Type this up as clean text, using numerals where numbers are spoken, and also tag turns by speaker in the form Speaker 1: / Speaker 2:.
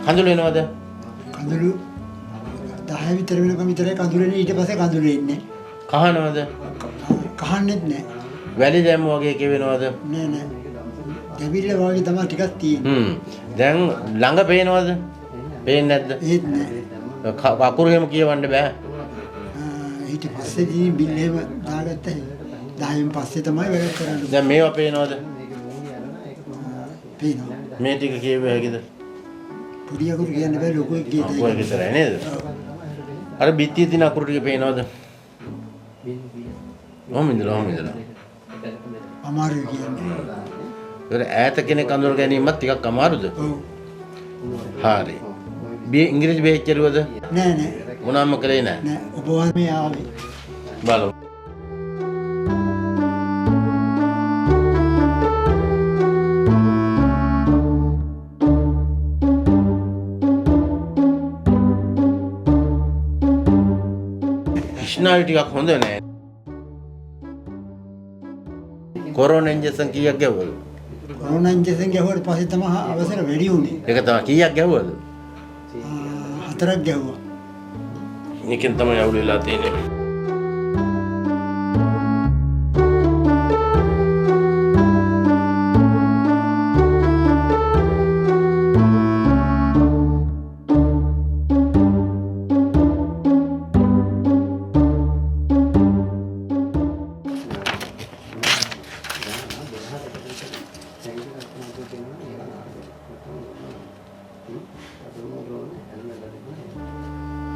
Speaker 1: කඳුළු එනවද?
Speaker 2: කඳුළු 10 විතර වෙනකම් විතරයි කඳුළු එන්නේ. ඊට පස්සේ කඳුළු එන්නේ
Speaker 1: කහනවද?
Speaker 2: කහන්නෙත් නැහැ.
Speaker 1: වැලි දැම්ම වගේ කියවෙනවද?
Speaker 2: නෑ නෑ. දෙවිල්ල වගේ තමයි ටිකක් තියෙන්නේ.
Speaker 1: දැන් ළඟ පේනවද? පේන්නේ නැද්ද?
Speaker 2: ඒත් නෑ.
Speaker 1: අකුරු එහෙම කියවන්න බෑ.
Speaker 2: ඊට පස්සේ දී බිල් එහෙම දාගත්තා. 10න් පස්සේ තමයි වැඩ කරන්නේ.
Speaker 1: දැන් මේවා පේනවද?
Speaker 2: පේනවා.
Speaker 1: මේ ටික කියවෙ හැකිද?
Speaker 2: පොඩි අකුරු කියන්න බෑ ලොකු එක කියතයි.
Speaker 1: ඔය විතරයි නේද? අර බිත්තියේ තියෙන අකුරු ටික පේනවද? ඔහොම ඉඳලා.
Speaker 2: අමාරුයි කියන්නේ.
Speaker 1: ඒතර ඈත කෙනෙක් අඳුර ගැනීමත් ටිකක් අමාරුද?
Speaker 2: ඔව්.
Speaker 1: හරි. ඉංග්‍රීසි බෙහෙච්චරුවද?
Speaker 2: නෑ නෑ.
Speaker 1: මොනවාම කළේ නෑ.
Speaker 2: නෑ ඔබ වහන්සේ ආවේ.
Speaker 1: බලමු. ස්නායු ටිකක් හොඳ නෑ. කොරෝනා ඉන්ජෙක්ෂන් කීයක් ගැව්වද?
Speaker 2: කොරෝනා ඉන්ජෙක්ෂන් ගැහුවට පස්සේ තමයි අවසර වැඩි වුනේ.
Speaker 1: ඒක තමයි කීයක් ගැව්වද?
Speaker 2: 4ක් ගැහුවා.
Speaker 1: මේකෙන් තමයි අවුල් වෙලා තියෙන්නේ.